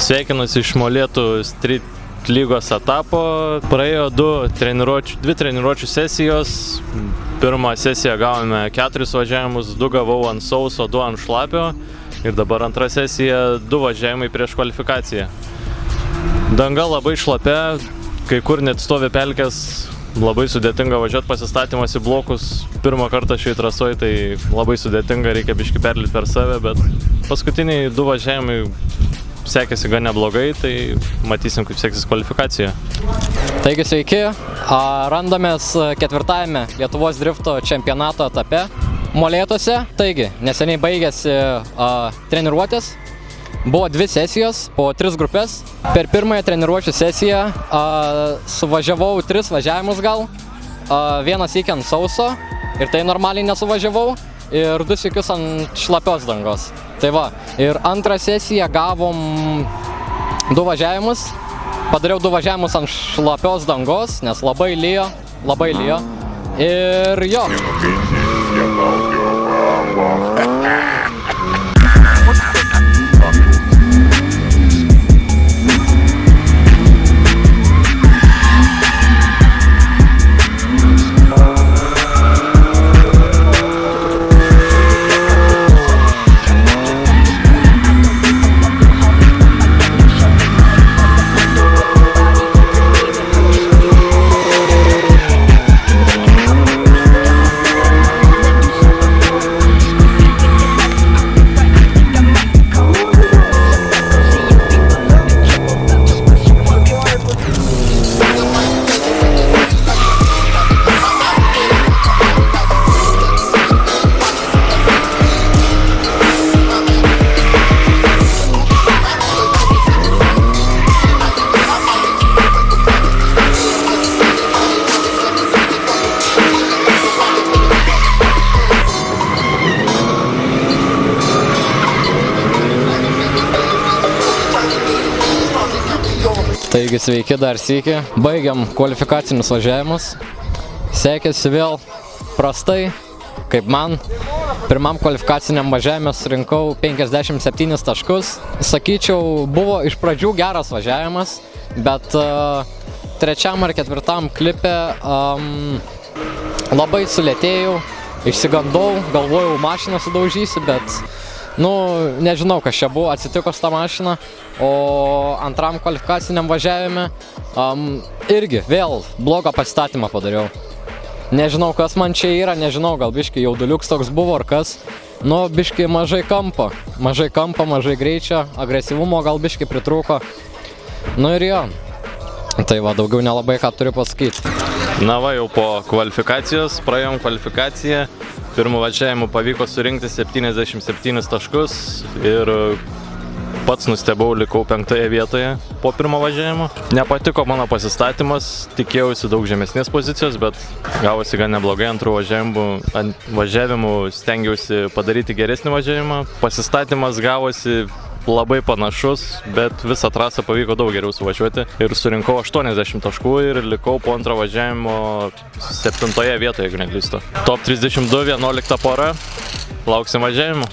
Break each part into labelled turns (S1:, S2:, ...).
S1: Sveikinusi iš Molėtų Street lygos etapo. Praėjo dvi treniruočių sesijos. Pirmą sesiją gavome 4 važiavimus, 2 gavau ant sauso, 2 ant šlapio. Ir dabar antra sesija, 2 važiavimai prieš kvalifikaciją. Danga labai šlapia, kai kur net stovi pelkės. Labai sudėtinga važiuoti, pasistatymas į blokus pirmą kartą šiai trasoj, tai labai sudėtinga, reikia biškį perlyti per save, bet paskutiniai 2 važiavimai sekėsi gan neblogai, tai matysim, kaip seksis kvalifikacija.
S2: Taigi sveiki, randamės 4-ame Lietuvos drifto čempionato etape Molėtuose. Taigi, neseniai baigėsi treniruotės. Buvo 2 sesijos, po 3 grupės. Per pirmąją treniruočių sesiją suvažiavau 3 važiavimus gal. Vienas iki ant sauso ir tai normaliai nesuvažiavau. Ir 2 sykius ant šlapios dangos. Tai va, ir antrą sesiją gavom 2 važiavimus. Padariau 2 važiavimus ant šlapios dangos, nes labai lijo. Ir jo. Taigi sveiki dar sykį. Baigiam kvalifikacinius važiavimus. Sekėsi vėl prastai, kaip man. Pirmam kvalifikaciniam važiavime surinkau 57 taškus. Sakyčiau, buvo iš pradžių geras važiavimas, bet 3. ar 4. klipe labai sulėtėjau, išsigandau, galvojau mašiną sudaužysi, bet nežinau, kas čia buvo, atsitiko su tą mašiną. O antram kvalifikaciniam važiavime irgi vėl blogą pasistatymą padariau. Nežinau, kas man čia yra, nežinau, gal biškį jauduliuks toks buvo ar kas. Biškį mažai kampo, mažai greičio, agresyvumo gal biškį pritrūko. Ir jo. Tai va, daugiau nelabai ką turiu pasakyti.
S1: Na va, jau po kvalifikacijos, praėjom kvalifikaciją. Pirmų važiavimų pavyko surinkti 77 taškus ir pats nustebau, likau 5. vietoje po pirmo važiavimo. Nepatiko mano pasistatymas, tikėjausi daug žemesnės pozicijos, bet gavosi gan neblogai. Antrų važiavimų stengiausi padaryti geresnį važiavimą. Pasistatymas gavosi labai panašus, bet visą trasą pavyko daug geriau suvažiuoti ir surinkau 80 taškų ir likau po antro važiavimo 7. vietoje, jeigu neklystu. Top 32, 11 pora. Lauksim važiavimo.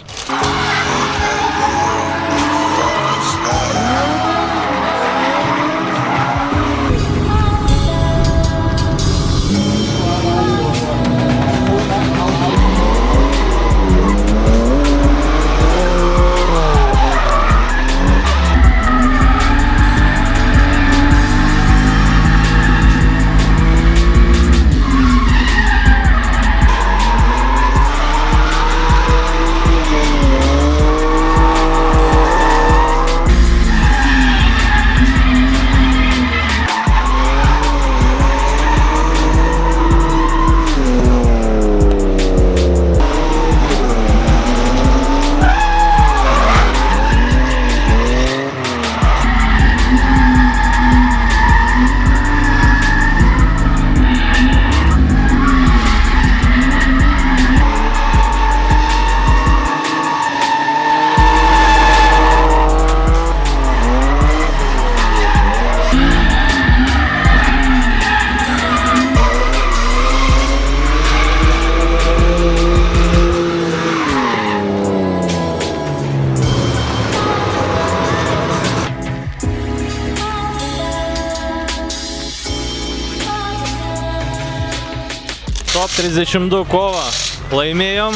S1: top 32 kovą laimėjom.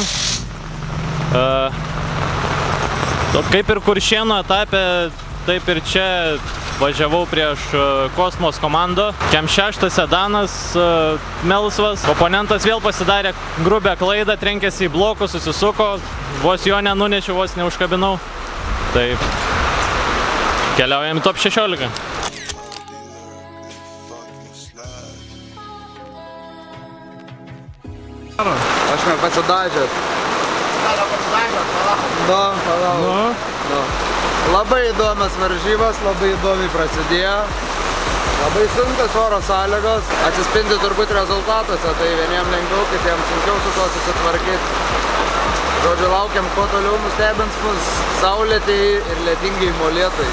S1: Kaip ir Kuršėnų etape, taip ir čia važiavau prieš Kosmos komandą. Kem 6 sedanas melsvas. Oponentas vėl pasidarė grubę klaidą, trenkėsi į blokus, susisuko. Vos jo nenunečiau, vos neužkabinau. Taip, keliaujam į top 16.
S3: Aš nepasidažęs. Labai įdomios varžybos, labai įdomiai prasidėjo. Labai sunkios oro sąlygos, atsispindi turbūt rezultatuose, tai vieniem lengviau, kitiems sunkiau su to susitvarkyti. Žodžiu, laukiam, kuo toliau nustebins mus saulėtieji ir lietingai molėtai.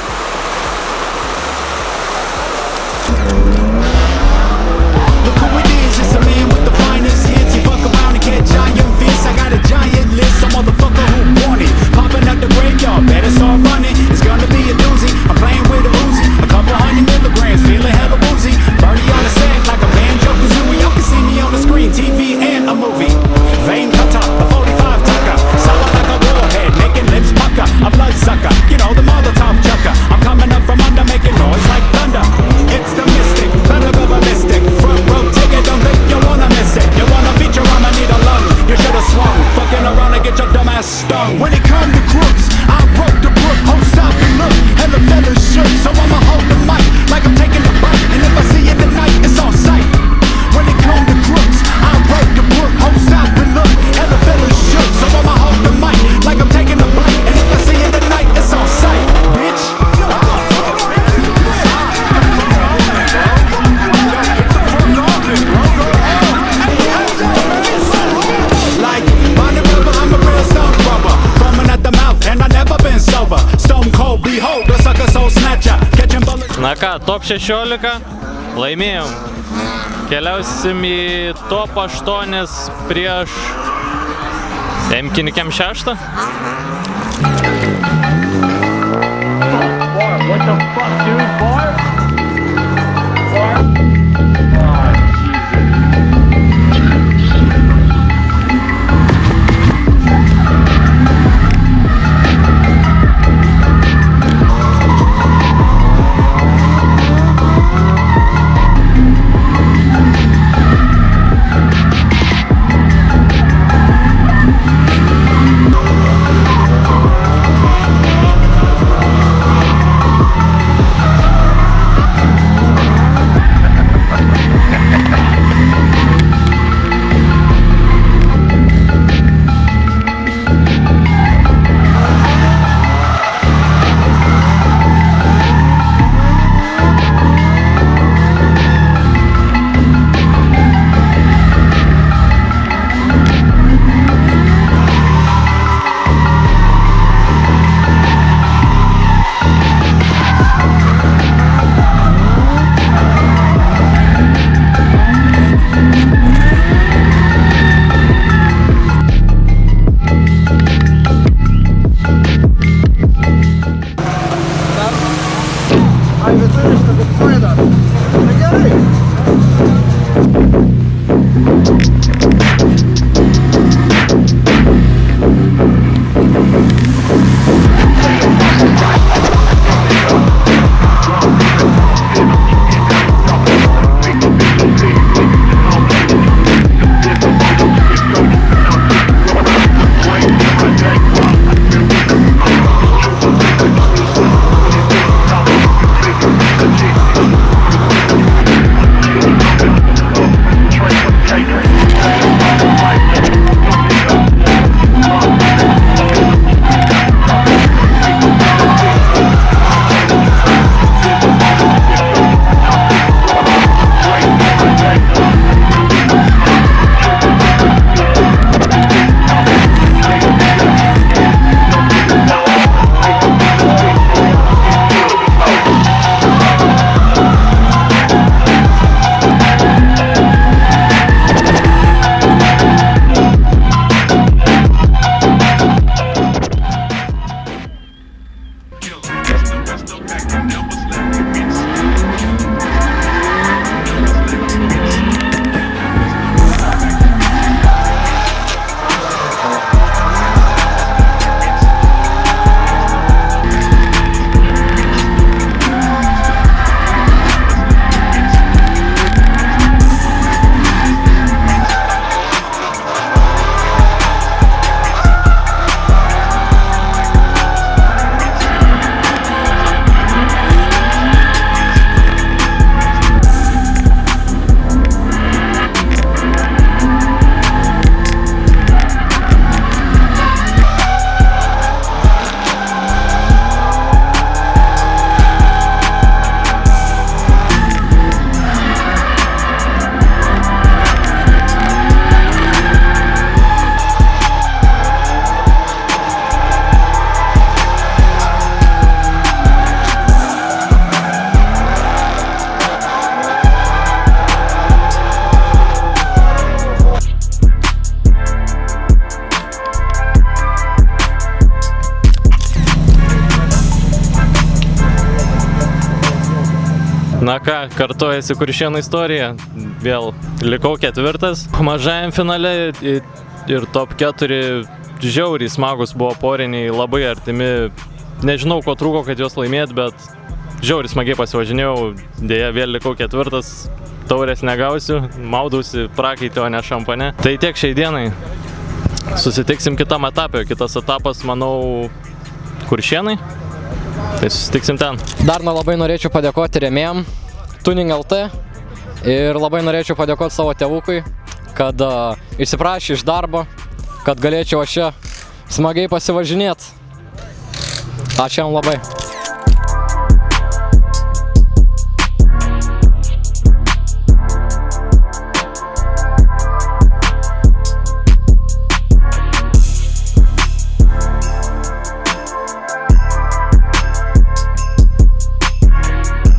S4: When it come to crooks, I broke the brook, hold stop and look, hella fellas shook, so I'ma hold the mic, like I'm taking a bite, and if I see it tonight, it's on sight. When it come to crooks, I broke the brook, hold stop and look, hella fellas shook, so I'ma hold the mic, like I'm taking a bite, and if I see it tonight, it's on sight, bitch.
S1: Na ką, top 16 laimėjom. Keliausim į top 8 prieš Kem 6.
S5: What the fuck, dude? Bar?
S1: Na ką, kartojasi Kuršėnų istorija, vėl likau 4. Mažajam finale ir top 4 žiauriai smagus buvo poriniai, labai artimi. Nežinau, ko trūko, kad juos laimėt, bet žiauriai smagiai pasivažinėjau, dėja vėl likau 4. Taurės negausiu, maudausi prakaitį, o ne šampane. Tai tiek šiai dienai. Susitiksim kitam etapui. Kitas etapas, manau, Kuršėnai. Tai susitiksim ten.
S2: Dar labai norėčiau padėkoti rėmėjam Tuning LT ir labai norėčiau padėkoti savo tėvukui, kad išsiprašė iš darbo, kad galėčiau aš čia smagiai pasivažinėti. Ačiū jam labai.